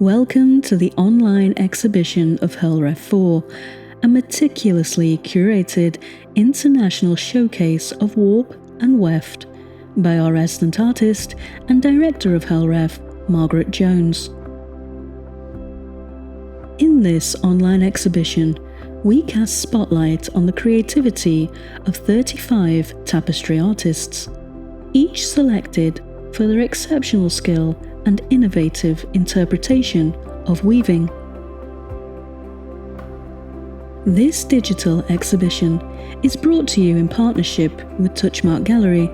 Welcome to the online exhibition of Heallreaf 4, a meticulously curated international showcase of warp and weft by our resident artist and director of Heallreaf, Margaret Jones. In this online exhibition, we cast spotlight on the creativity of 35 tapestry artists, each selected for their exceptional skill and innovative interpretation of weaving. This digital exhibition is brought to you in partnership with Touchmark Gallery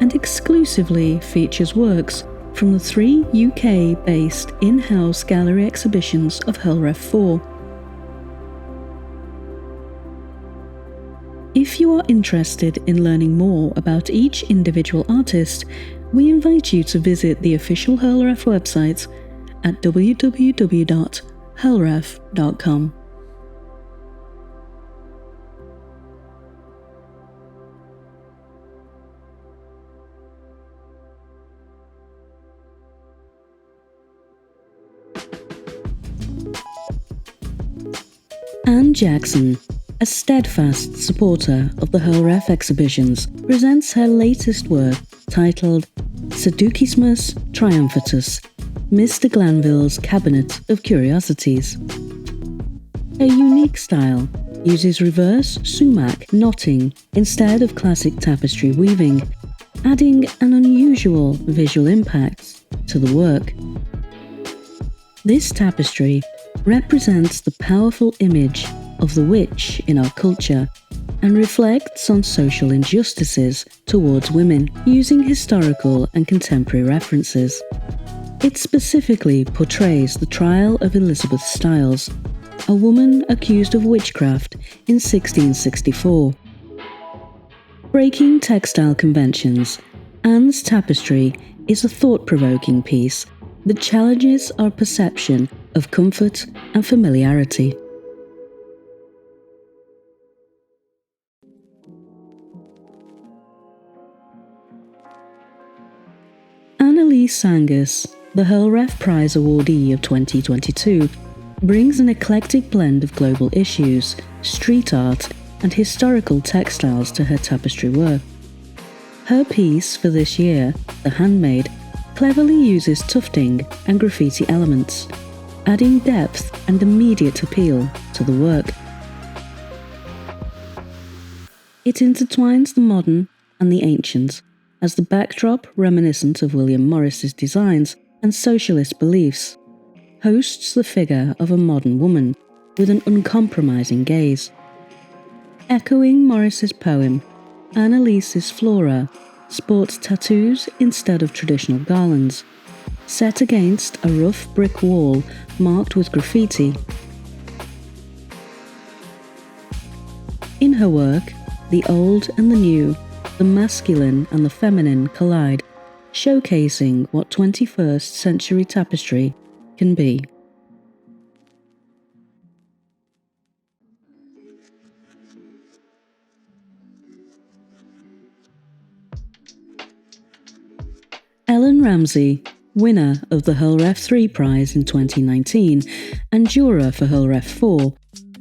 and exclusively features works from the 3 UK-based in-house gallery exhibitions of Heallreaf 4. If you are interested in learning more about each individual artist, we invite you to visit the official Heallreaf website at www.heallreaf.com. Anne Jackson, a steadfast supporter of the Heallreaf exhibitions, presents her latest work titled Seducismus Triumphatus, Mr. Glanville's Cabinet of Curiosities. Her unique style uses reverse sumac knotting instead of classic tapestry weaving, adding an unusual visual impact to the work. This tapestry represents the powerful image of the witch in our culture and reflects on social injustices towards women using historical and contemporary references. It specifically portrays the trial of Elizabeth Styles, a woman accused of witchcraft in 1664. Breaking textile conventions, Anne's tapestry is a thought-provoking piece that challenges our perception of comfort and familiarity. Anne-Elise Angas, the Heallreaf Prize awardee of 2022, brings an eclectic blend of global issues, street art, and historical textiles to her tapestry work. Her piece for this year, The Handmaid, cleverly uses tufting and graffiti elements, adding depth and immediate appeal to the work. It intertwines the modern and the ancient, as the backdrop reminiscent of William Morris's designs and socialist beliefs, hosts the figure of a modern woman with an uncompromising gaze. Echoing Morris's poem, Anne-Elise's Flora sports tattoos instead of traditional garlands, set against a rough brick wall marked with graffiti. In her work, the old and the new, the masculine and the feminine collide, showcasing what 21st century tapestry can be. Ellan Ramsey, winner of the Heallreaf 3 Prize in 2019 and juror for Heallreaf 4,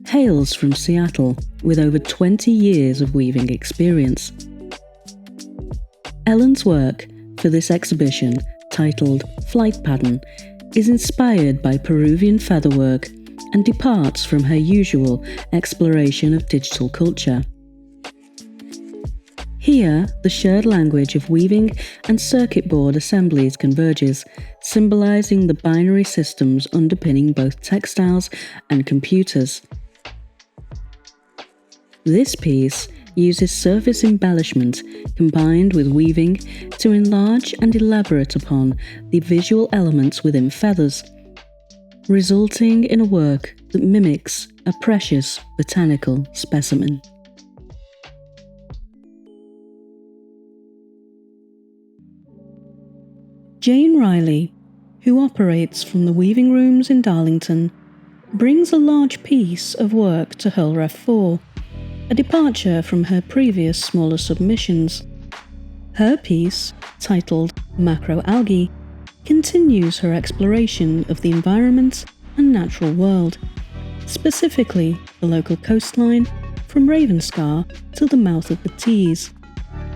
hails from Seattle with over 20 years of weaving experience. Ellan's work for this exhibition, titled Flight Pattern, is inspired by Peruvian featherwork and departs from her usual exploration of digital culture. Here, the shared language of weaving and circuit board assemblies converges, symbolising the binary systems underpinning both textiles and computers. This piece uses surface embellishment combined with weaving to enlarge and elaborate upon the visual elements within feathers, resulting in a work that mimics a precious botanical specimen. Jane Riley, who operates from the weaving rooms in Darlington, brings a large piece of work to Heallreaf 4, a departure from her previous smaller submissions. Her piece, titled Macroalgae, continues her exploration of the environment and natural world, specifically the local coastline from Ravenscar to the mouth of the Tees.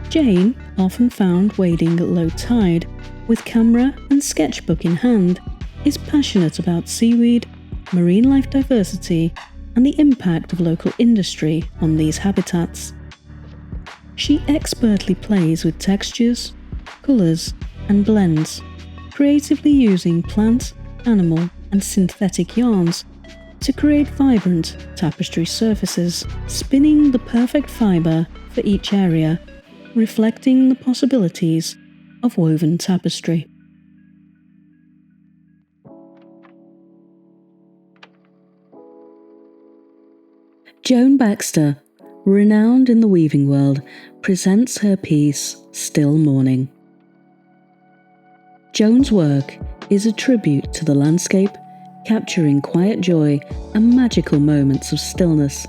Jane, often found wading at low tide, with camera and sketchbook in hand, is passionate about seaweed, marine life diversity, and the impact of local industry on these habitats. She expertly plays with textures, colours, and blends, creatively using plant, animal, and synthetic yarns to create vibrant tapestry surfaces, spinning the perfect fibre for each area, reflecting the possibilities of woven tapestry. Joan Baxter, renowned in the weaving world, presents her piece Still Morning. Joan's work is a tribute to the landscape, capturing quiet joy and magical moments of stillness.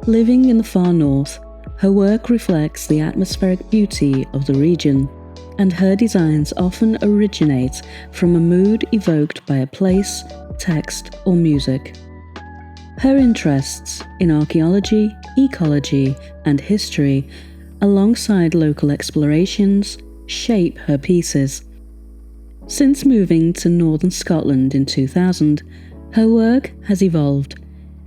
Living in the far north, her work reflects the atmospheric beauty of the region, and her designs often originate from a mood evoked by a place, text, or music. Her interests in archaeology, ecology, and history, alongside local explorations, shape her pieces. Since moving to northern Scotland in 2000, her work has evolved,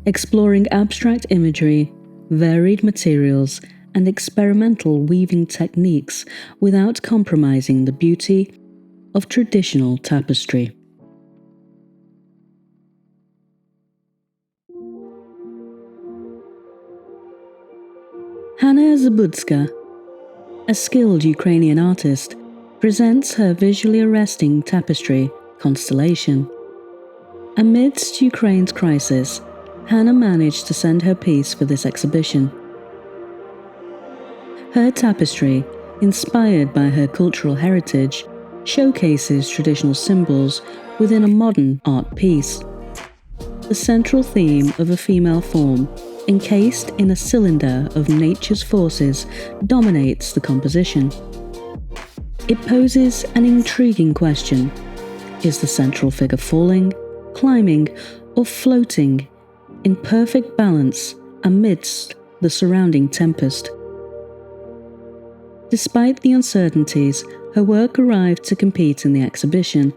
exploring abstract imagery, varied materials, and experimental weaving techniques without compromising the beauty of traditional tapestry. Hanna Zabudska, a skilled Ukrainian artist, presents her visually arresting tapestry, Constellation. Amidst Ukraine's crisis, Hanna managed to send her piece for this exhibition. Her tapestry, inspired by her cultural heritage, showcases traditional symbols within a modern art piece. The central theme of a female form, encased in a cylinder of nature's forces, dominates the composition. It poses an intriguing question: is the central figure falling, climbing, or floating in perfect balance amidst the surrounding tempest? Despite the uncertainties, her work arrived to compete in the exhibition,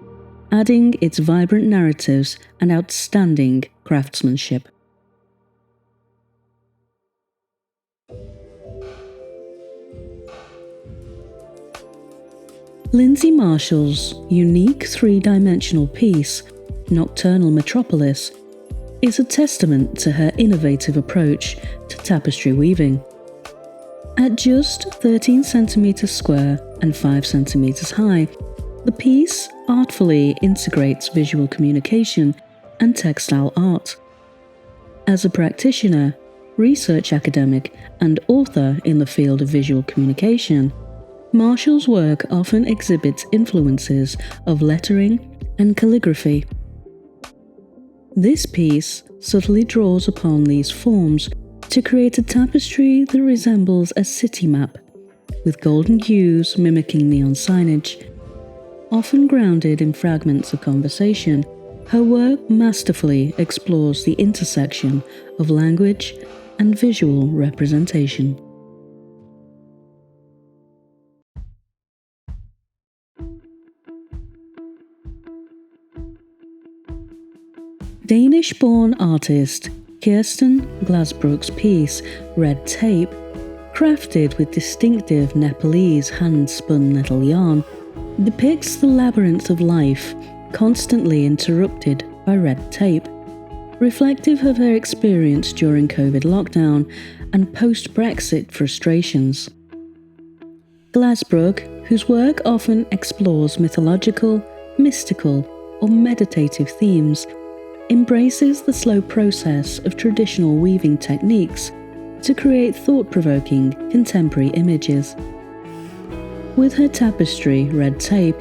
adding its vibrant narratives and outstanding craftsmanship. Lindsey Marshall's unique three-dimensional piece, Nocturnal Metropolis, is a testament to her innovative approach to tapestry weaving. At just 13 centimeters square and 5 centimeters high, the piece artfully integrates visual communication and textile art. As a practitioner, research academic, and author in the field of visual communication, Marshall's work often exhibits influences of lettering and calligraphy. This piece subtly draws upon these forms to create a tapestry that resembles a city map, with golden hues mimicking neon signage. Often grounded in fragments of conversation, her work masterfully explores the intersection of language and visual representation. Danish-born artist Kirsten Glasbrook's piece, Red Tape, crafted with distinctive Nepalese hand-spun nettle yarn, depicts the labyrinth of life constantly interrupted by red tape, reflective of her experience during COVID lockdown and post-Brexit frustrations. Glasbrook, whose work often explores mythological, mystical, or meditative themes, embraces the slow process of traditional weaving techniques to create thought-provoking contemporary images. With her tapestry, Red Tape,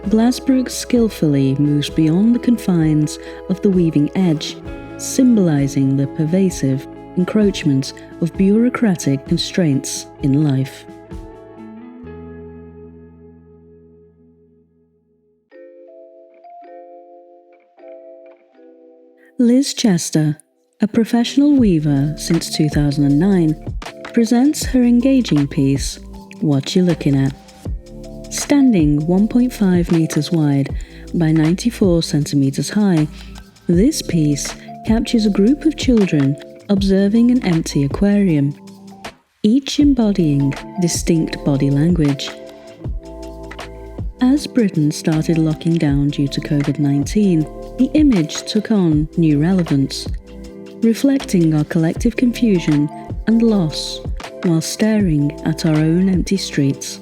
Glasbrook skillfully moves beyond the confines of the weaving edge, symbolizing the pervasive encroachment of bureaucratic constraints in life. Liz Chester, a professional weaver since 2009, presents her engaging piece, What You Looking At? Standing 1.5 metres wide by 94 centimetres high, this piece captures a group of children observing an empty aquarium, each embodying distinct body language. As Britain started locking down due to COVID-19, the image took on new relevance, reflecting our collective confusion and loss while staring at our own empty streets.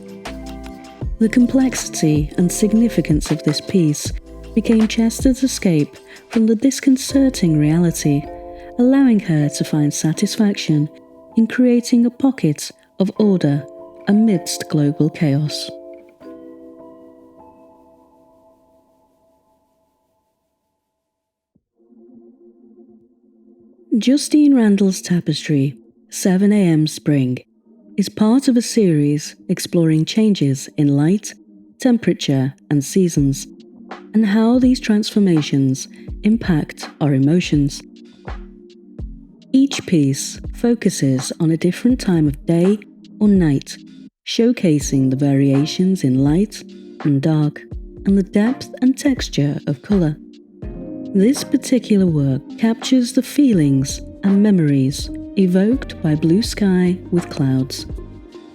The complexity and significance of this piece became Chester's escape from the disconcerting reality, allowing her to find satisfaction in creating a pocket of order amidst global chaos. Justine Randall's Tapestry, 7 a.m. Spring, is part of a series exploring changes in light, temperature, and seasons, and how these transformations impact our emotions. Each piece focuses on a different time of day or night, showcasing the variations in light and dark, and the depth and texture of colour. This particular work captures the feelings and memories evoked by blue sky with clouds,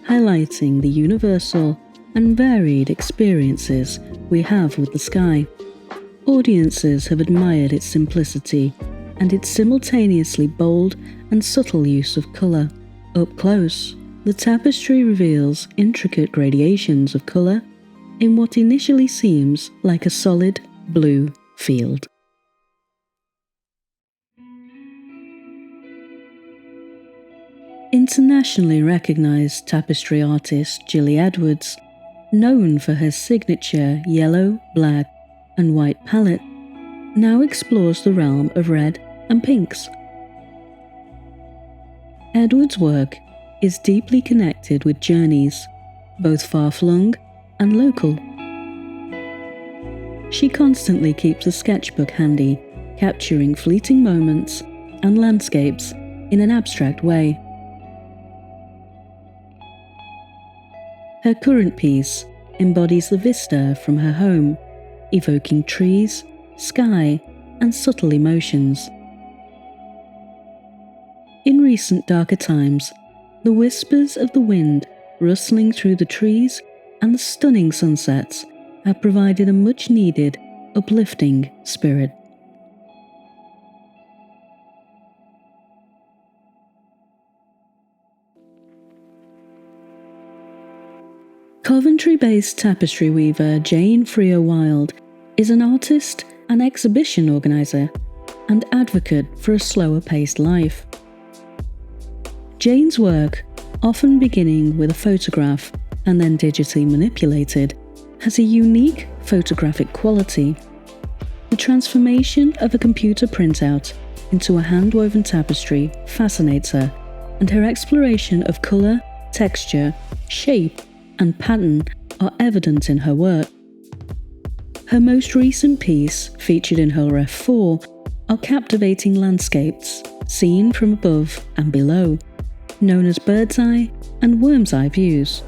highlighting the universal and varied experiences we have with the sky. Audiences have admired its simplicity and its simultaneously bold and subtle use of colour. Up close, the tapestry reveals intricate gradations of colour in what initially seems like a solid blue field. Internationally recognised tapestry artist Jilly Edwards, known for her signature yellow, black and white palette, now explores the realm of red and pinks. Edwards' work is deeply connected with journeys, both far-flung and local. She constantly keeps a sketchbook handy, capturing fleeting moments and landscapes in an abstract way. Her current piece embodies the vista from her home, evoking trees, sky, and subtle emotions. In recent darker times, the whispers of the wind rustling through the trees and the stunning sunsets have provided a much-needed, uplifting spirit. Coventry-based tapestry weaver Jane Freear-Wyld is an artist and exhibition organiser and advocate for a slower-paced life. Jane's work, often beginning with a photograph and then digitally manipulated, has a unique photographic quality. The transformation of a computer printout into a hand-woven tapestry fascinates her, and her exploration of colour, texture, shape and pattern are evident in her work. Her most recent piece, featured in Heallreaf 4, are captivating landscapes seen from above and below, known as bird's eye and worm's eye views.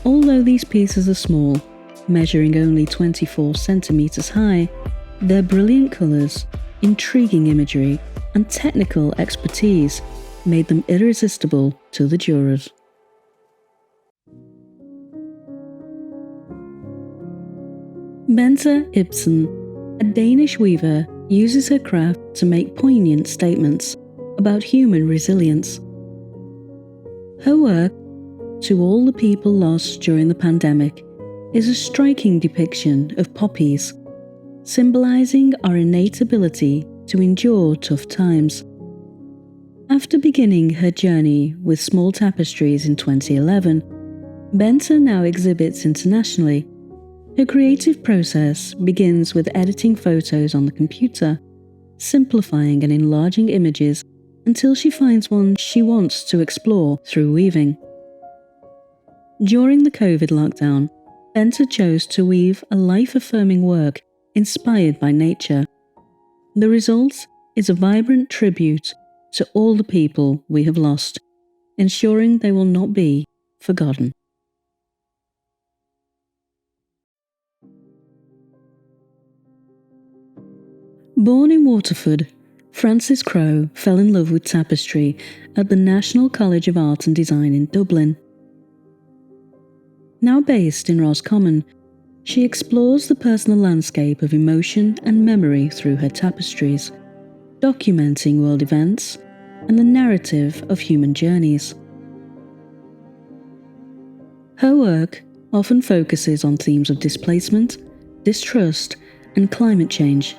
Although these pieces are small, measuring only 24 centimetres high, their brilliant colours, intriguing imagery and technical expertise made them irresistible to the jurors. Benthe Ibsen, a Danish weaver, uses her craft to make poignant statements about human resilience. Her work, To All the People Lost During the Pandemic, is a striking depiction of poppies, symbolising our innate ability to endure tough times. After beginning her journey with small tapestries in 2011, Benthe now exhibits internationally. Her creative process begins with editing photos on the computer, simplifying and enlarging images until she finds one she wants to explore through weaving. During the COVID lockdown, Benthe chose to weave a life-affirming work inspired by nature. The result is a vibrant tribute to all the people we have lost, ensuring they will not be forgotten. Born in Waterford, Frances Crowe fell in love with tapestry at the National College of Art and Design in Dublin. Now based in Roscommon, she explores the personal landscape of emotion and memory through her tapestries, documenting world events and the narrative of human journeys. Her work often focuses on themes of displacement, distrust, and climate change.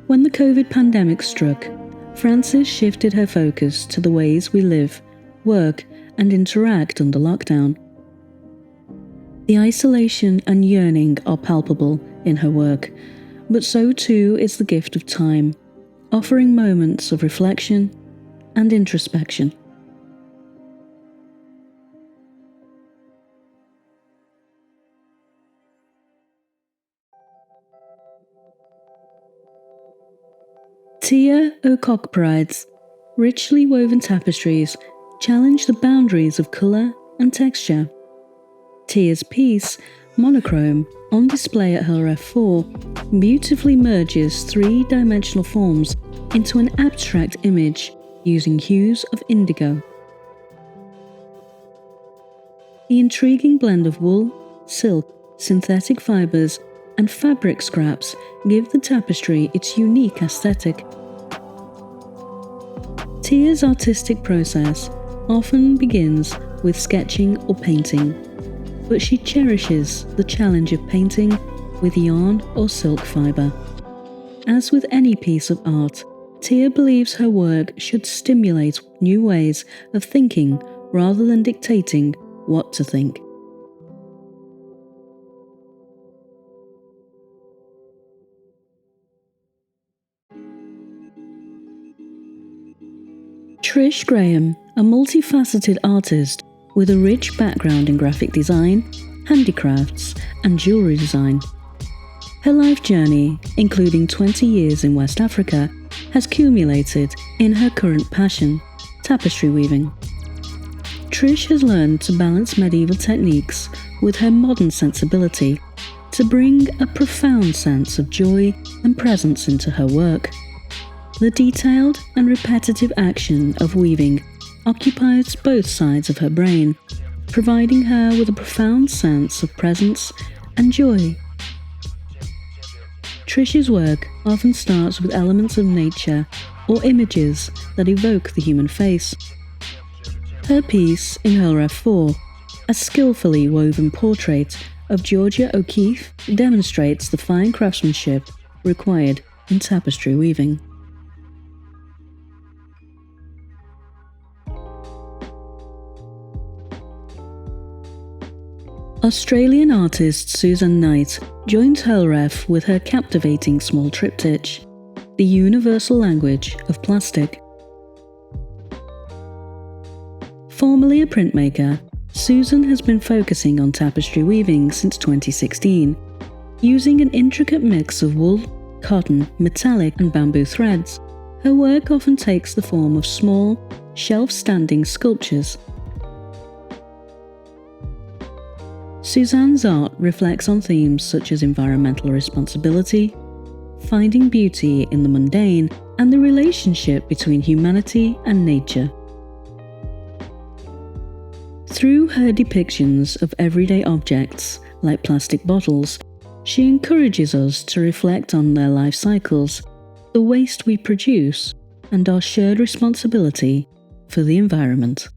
When the COVID pandemic struck, Frances shifted her focus to the ways we live, work, and interact under lockdown. The isolation and yearning are palpable in her work, but so too is the gift of time, offering moments of reflection and introspection. Tia Okropiridze richly woven tapestries challenge the boundaries of colour and texture. Tia's piece, Monochrome, on display at Heallreaf 4, beautifully merges three-dimensional forms into an abstract image using hues of indigo. The intriguing blend of wool, silk, synthetic fibres, and fabric scraps give the tapestry its unique aesthetic. Tia's artistic process often begins with sketching or painting, but she cherishes the challenge of painting with yarn or silk fibre. As with any piece of art, Tia believes her work should stimulate new ways of thinking rather than dictating what to think. Trish Graham, a multifaceted artist with a rich background in graphic design, handicrafts, and jewellery design. Her life journey, including 20 years in West Africa, has culminated in her current passion, tapestry weaving. Trish has learned to balance medieval techniques with her modern sensibility to bring a profound sense of joy and presence into her work. The detailed and repetitive action of weaving occupies both sides of her brain, providing her with a profound sense of presence and joy. Trish's work often starts with elements of nature or images that evoke the human face. Her piece in Heallreaf 4, a skillfully woven portrait of Georgia O'Keeffe, demonstrates the fine craftsmanship required in tapestry weaving. Australian artist Suzanne Knight joins Heallreaf with her captivating small triptych, The Universal Language of Plastic. Formerly a printmaker, Susan has been focusing on tapestry weaving since 2016, using an intricate mix of wool, cotton, metallic and bamboo threads. Her work often takes the form of small, shelf-standing sculptures. Suzanne's art reflects on themes such as environmental responsibility, finding beauty in the mundane, and the relationship between humanity and nature. Through her depictions of everyday objects, like plastic bottles, she encourages us to reflect on their life cycles, the waste we produce, and our shared responsibility for the environment.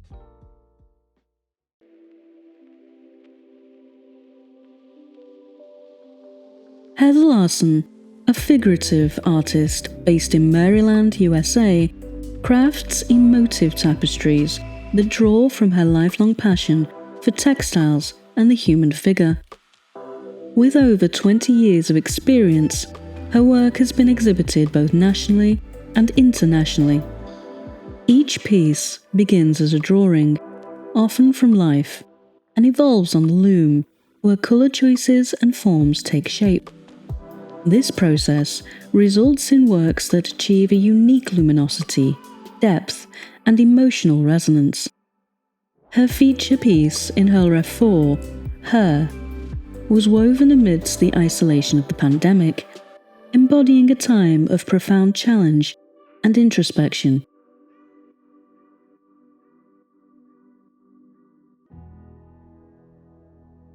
Heather Larsen, a figurative artist based in Maryland, USA, crafts emotive tapestries that draw from her lifelong passion for textiles and the human figure. With over 20 years of experience, her work has been exhibited both nationally and internationally. Each piece begins as a drawing, often from life, and evolves on the loom, where colour choices and forms take shape. This process results in works that achieve a unique luminosity, depth, and emotional resonance. Her feature piece in Heallreaf 4, Her, was woven amidst the isolation of the pandemic, embodying a time of profound challenge and introspection.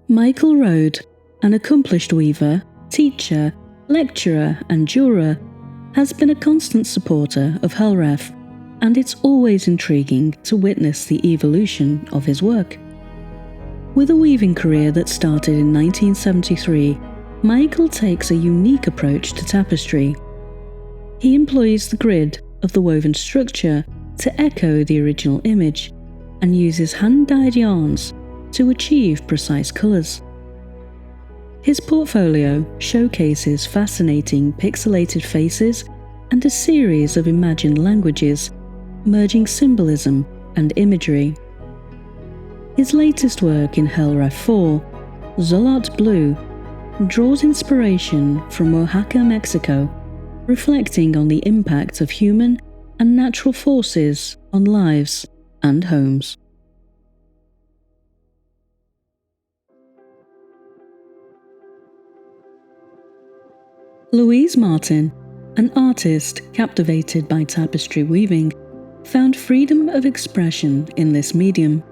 Michael Rohde, an accomplished weaver, teacher, lecturer and juror, has been a constant supporter of Heallreaf, and it's always intriguing to witness the evolution of his work. With a weaving career that started in 1973, Michael takes a unique approach to tapestry. He employs the grid of the woven structure to echo the original image, and uses hand-dyed yarns to achieve precise colours. His portfolio showcases fascinating pixelated faces and a series of imagined languages, merging symbolism and imagery. His latest work in Heallreaf 4, Zolot Blue, draws inspiration from Oaxaca, Mexico, reflecting on the impact of human and natural forces on lives and homes. Louise Martin, an artist captivated by tapestry weaving, found freedom of expression in this medium.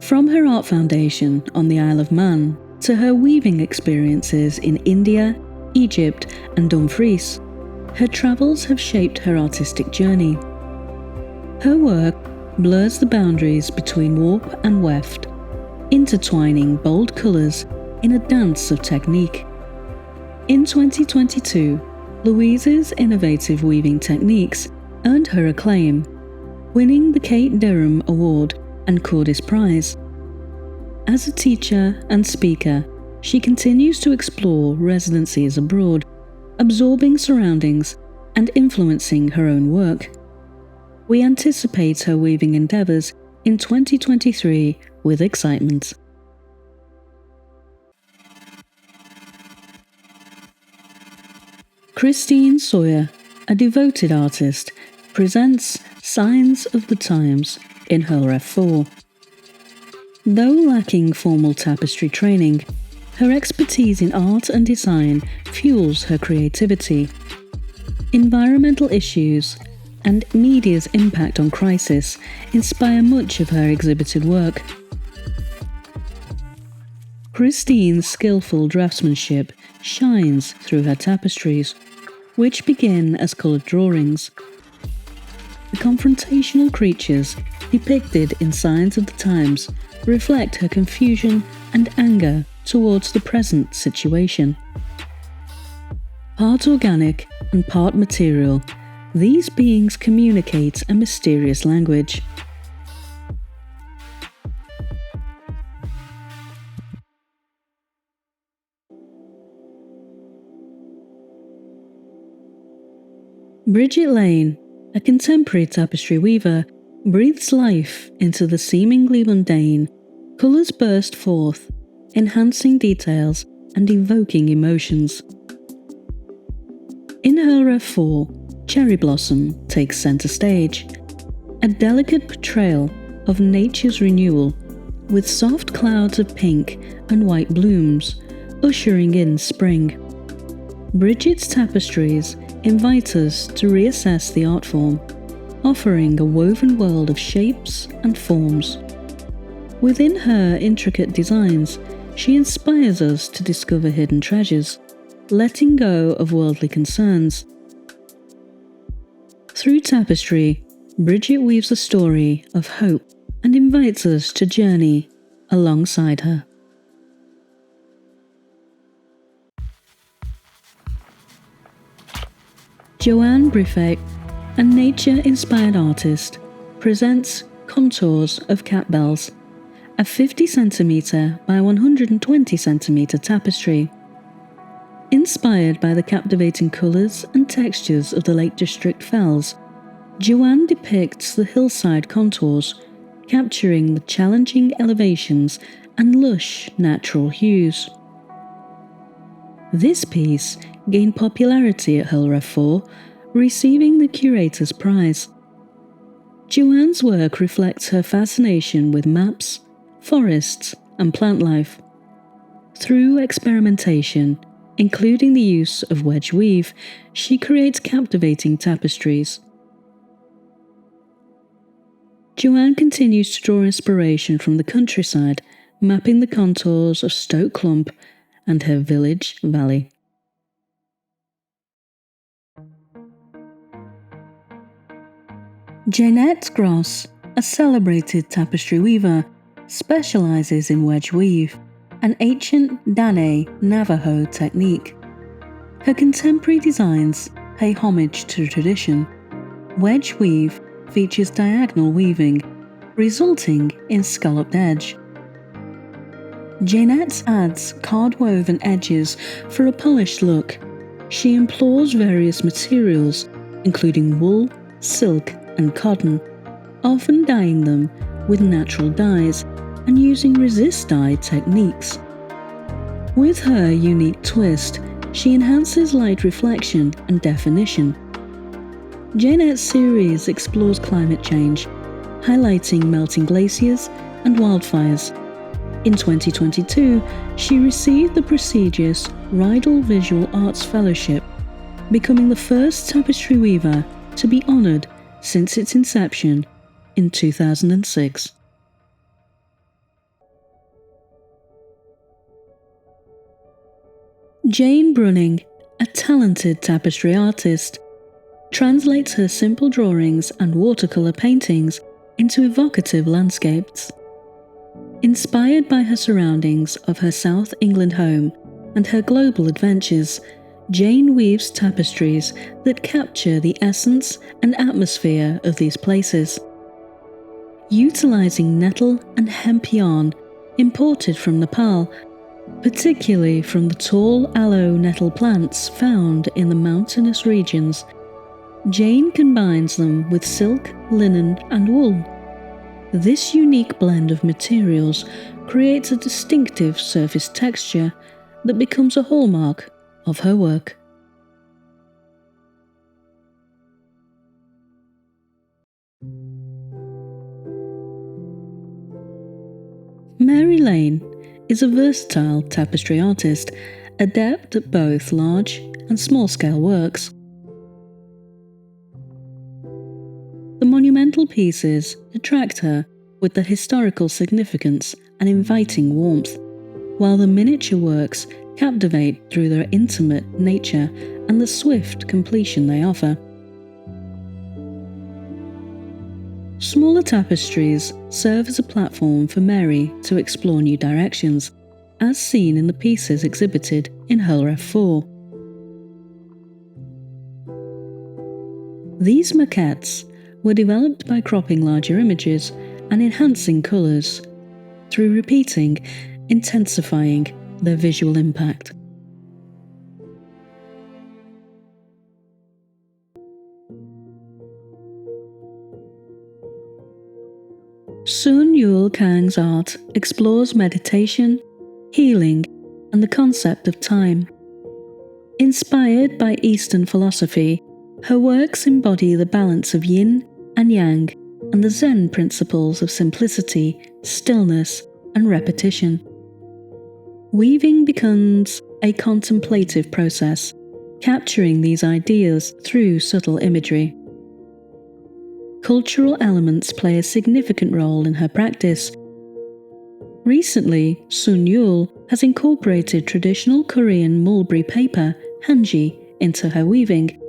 From her art foundation on the Isle of Man to her weaving experiences in India, Egypt and Dumfries, her travels have shaped her artistic journey. Her work blurs the boundaries between warp and weft, intertwining bold colours in a dance of technique. In 2022, Louise's innovative weaving techniques earned her acclaim, winning the Kate Durham Award and Cordis Prize. As a teacher and speaker, she continues to explore residencies abroad, absorbing surroundings and influencing her own work. We anticipate her weaving endeavours in 2023 with excitement. Christine Sawyer, a devoted artist, presents Signs of the Times in Heallreaf 4. Though lacking formal tapestry training, her expertise in art and design fuels her creativity. Environmental issues and media's impact on crisis inspire much of her exhibited work. Christine's skillful draftsmanship shines through her tapestries, which begin as coloured drawings. The confrontational creatures depicted in Signs of the Times reflect her confusion and anger towards the present situation. Part organic and part material, these beings communicate a mysterious language. Bridget Lane, a contemporary tapestry weaver, breathes life into the seemingly mundane. Colours burst forth, enhancing details and evoking emotions. In Heallreaf 4, Cherry Blossom takes centre stage, a delicate portrayal of nature's renewal, with soft clouds of pink and white blooms ushering in spring. Bridget's tapestries invite us to reassess the art form, offering a woven world of shapes and forms. Within her intricate designs, she inspires us to discover hidden treasures, letting go of worldly concerns. Through tapestry, Bridget weaves a story of hope and invites us to journey alongside her. Joanne Briffett, a nature-inspired artist, presents Contours of Cat Bells, a 50cm by 120cm tapestry. Inspired by the captivating colours and textures of the Lake District fells, Joanne depicts the hillside contours, capturing the challenging elevations and lush natural hues. This piece gained popularity at Heallreaf 4, receiving the Curator's Prize. Joanne's work reflects her fascination with maps, forests, and plant life. Through experimentation, including the use of wedge weave, she creates captivating tapestries. Joanne continues to draw inspiration from the countryside, mapping the contours of Stoke Clump and her village valley. Janette Gross, a celebrated tapestry weaver, specialises in wedge weave, an ancient Dene Navajo technique. Her contemporary designs pay homage to tradition. Wedge weave features diagonal weaving, resulting in scalloped edge. Janette adds card-woven edges for a polished look. She employs various materials, including wool, silk, and cotton, often dyeing them with natural dyes and using resist dye techniques. With her unique twist, she enhances light reflection and definition. Janette's series explores climate change, highlighting melting glaciers and wildfires. In 2022, she received the prestigious Rydal Visual Arts Fellowship, becoming the first tapestry weaver to be honoured since its inception in 2006. Jane Brunning, a talented tapestry artist, translates her simple drawings and watercolour paintings into evocative landscapes. Inspired by her surroundings of her South England home and her global adventures, Jane weaves tapestries that capture the essence and atmosphere of these places. Utilising nettle and hemp yarn imported from Nepal, particularly from the tall aloe nettle plants found in the mountainous regions, Jane combines them with silk, linen, and wool. This unique blend of materials creates a distinctive surface texture that becomes a hallmark of her work. Mary Lane is a versatile tapestry artist, adept at both large and small-scale works. The monumental pieces attract her with their historical significance and inviting warmth, while the miniature works captivate through their intimate nature and the swift completion they offer. Smaller tapestries serve as a platform for Mary to explore new directions, as seen in the pieces exhibited in Heallreaf 4. These maquettes were developed by cropping larger images and enhancing colours, through repeating, intensifying their visual impact. Soon Yul Kang's art explores meditation, healing, and the concept of time. Inspired by Eastern philosophy, her works embody the balance of yin and yang and the Zen principles of simplicity, stillness, and repetition. Weaving becomes a contemplative process, capturing these ideas through subtle imagery. Cultural elements play a significant role in her practice. Recently, Sun Yul has incorporated traditional Korean mulberry paper, hanji, into her weaving,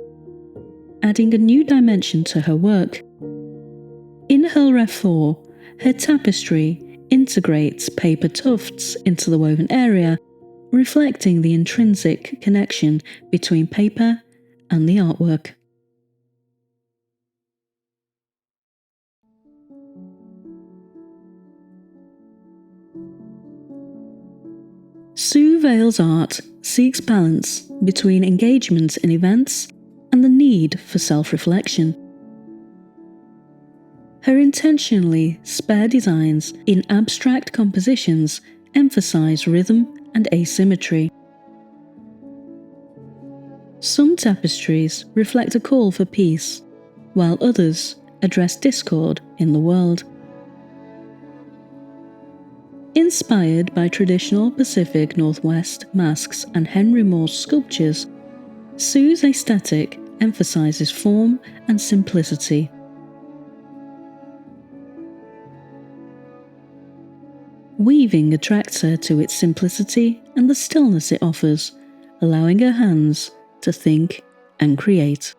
adding a new dimension to her work. In Heallreaf 4, her tapestry integrates paper tufts into the woven area, reflecting the intrinsic connection between paper and the artwork. Sue Vale's art seeks balance between engagement in events and the need for self-reflection. Her intentionally spare designs in abstract compositions emphasize rhythm and asymmetry. Some tapestries reflect a call for peace, while others address discord in the world. Inspired by traditional Pacific Northwest masks and Henry Moore's sculptures, Sue's aesthetic emphasises form and simplicity. Weaving attracts her to its simplicity and the stillness it offers, allowing her hands to think and create.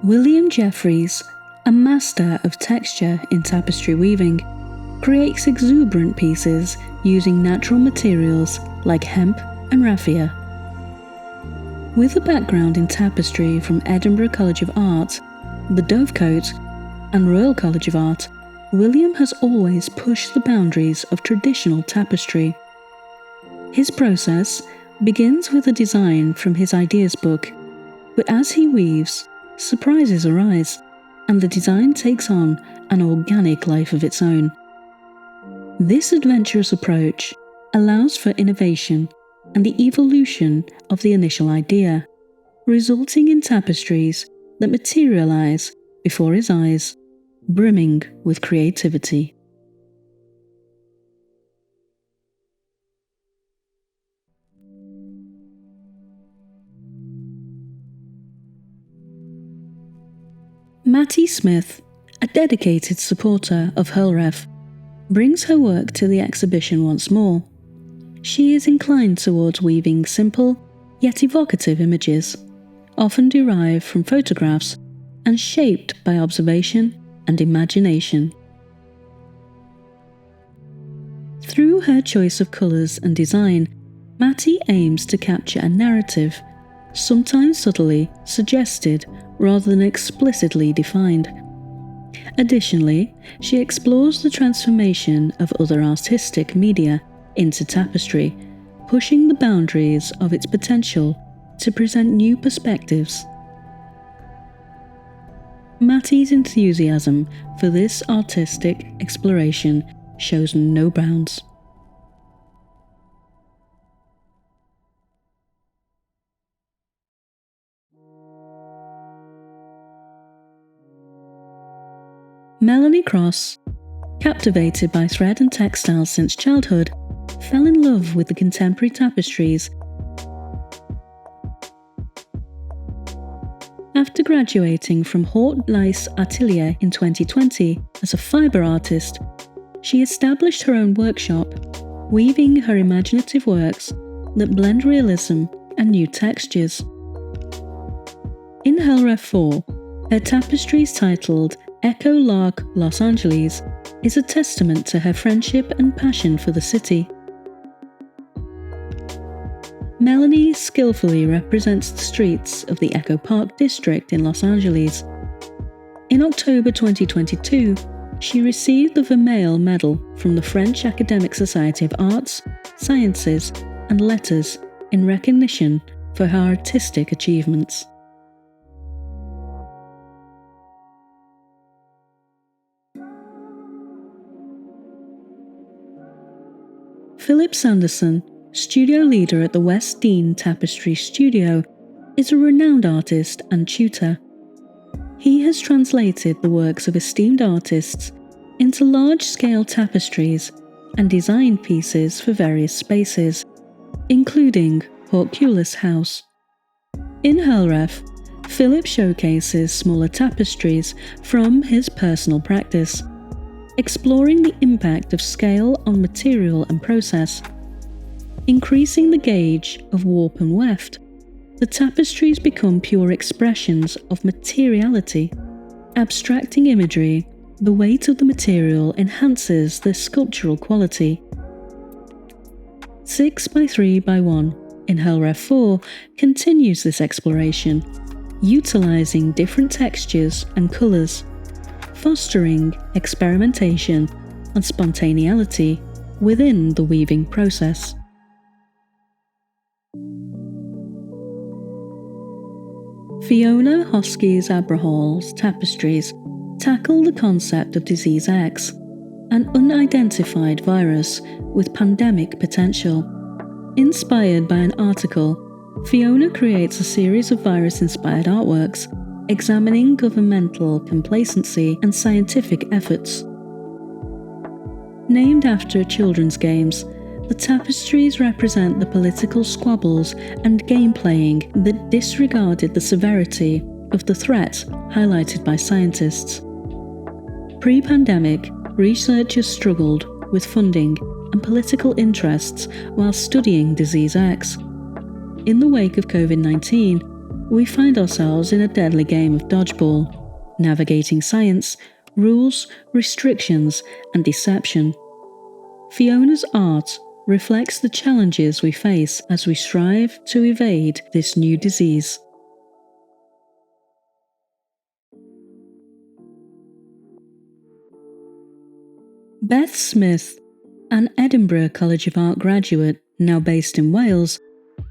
William Jeffreys, a master of texture in tapestry weaving, creates exuberant pieces using natural materials like hemp and raffia. With a background in tapestry from Edinburgh College of Art, the Dovecote, and Royal College of Art, William has always pushed the boundaries of traditional tapestry. His process begins with a design from his ideas book, but as he weaves, surprises arise, and the design takes on an organic life of its own. This adventurous approach allows for innovation and the evolution of the initial idea, resulting in tapestries that materialize before his eyes, brimming with creativity. Matty Smith, a dedicated supporter of Heallreaf, brings her work to the exhibition once more. She is inclined towards weaving simple, yet evocative images, often derived from photographs and shaped by observation and imagination. Through her choice of colours and design, Matty aims to capture a narrative, sometimes subtly suggested rather than explicitly defined. Additionally, she explores the transformation of other artistic media into tapestry, pushing the boundaries of its potential to present new perspectives. Matty's enthusiasm for this artistic exploration shows no bounds. Melanie Cros, captivated by thread and textiles since childhood, fell in love with the contemporary tapestries. After graduating from Haute Lace Atelier in 2020 as a fibre artist, she established her own workshop, weaving her imaginative works that blend realism and new textures. In Heallreaf 4, her tapestries titled Echo Lark Los Angeles is a testament to her friendship and passion for the city. Melanie skillfully represents the streets of the Echo Park district in Los Angeles. In October 2022, she received the Vermeil Medal from the French Academic Society of Arts, Sciences and Letters in recognition for her artistic achievements. Philip Sanderson, studio leader at the West Dean Tapestry Studio, is a renowned artist and tutor. He has translated the works of esteemed artists into large-scale tapestries and designed pieces for various spaces, including Portcullis House. In Heallreaf, Philip showcases smaller tapestries from his personal practice, exploring the impact of scale on material and process. Increasing the gauge of warp and weft, the tapestries become pure expressions of materiality. Abstracting imagery, the weight of the material enhances their sculptural quality. 6x3x1 in Heallreaf 4 continues this exploration, utilising different textures and colours, fostering experimentation and spontaneity within the weaving process. Fiona Hoskys-Abrahall's tapestries tackle the concept of Disease X, an unidentified virus with pandemic potential. Inspired by an article, Fiona creates a series of virus-inspired artworks examining governmental complacency and scientific efforts. Named after children's games, the tapestries represent the political squabbles and game-playing that disregarded the severity of the threat highlighted by scientists. Pre-pandemic, researchers struggled with funding and political interests while studying Disease X. In the wake of COVID-19, we find ourselves in a deadly game of dodgeball, navigating science, rules, restrictions, and deception. Fiona's art reflects the challenges we face as we strive to evade this new disease. Beth Smith, an Edinburgh College of Art graduate now based in Wales,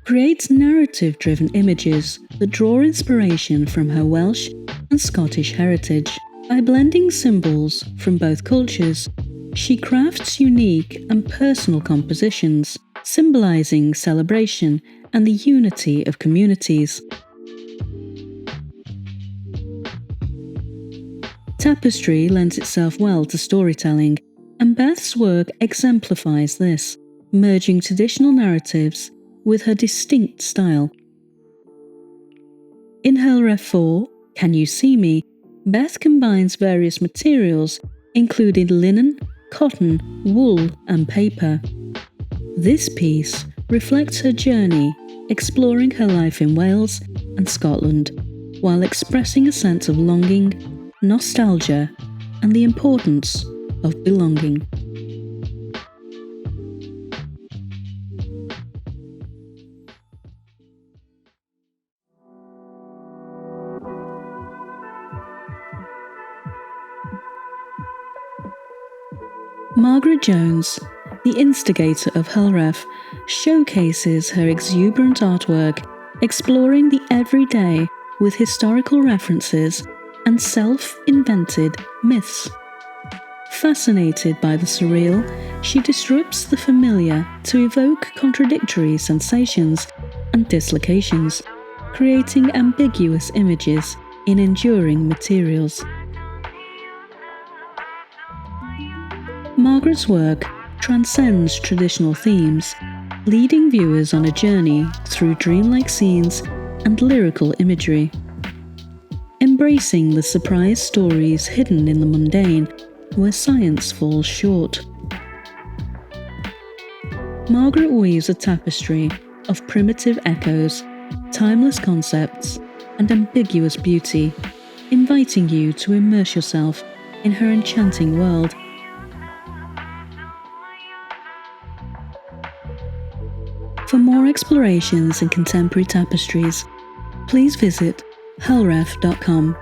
creates narrative-driven images that draw inspiration from her Welsh and Scottish heritage. By blending symbols from both cultures, she crafts unique and personal compositions, symbolising celebration and the unity of communities. Tapestry lends itself well to storytelling, and Beth's work exemplifies this, merging traditional narratives with her distinct style. In Heallreaf 4, Can You See Me?, Beth combines various materials, including linen, cotton, wool, and paper. This piece reflects her journey, exploring her life in Wales and Scotland, while expressing a sense of longing, nostalgia, and the importance of belonging. Margaret Jones, the instigator of Heallreaf, showcases her exuberant artwork, exploring the everyday with historical references and self-invented myths. Fascinated by the surreal, she disrupts the familiar to evoke contradictory sensations and dislocations, creating ambiguous images in enduring materials. Margaret's work transcends traditional themes, leading viewers on a journey through dreamlike scenes and lyrical imagery. Embracing the surprise stories hidden in the mundane, where science falls short. Margaret weaves a tapestry of primitive echoes, timeless concepts, and ambiguous beauty, inviting you to immerse yourself in her enchanting world. For more explorations in contemporary tapestries, please visit heallreaf.com.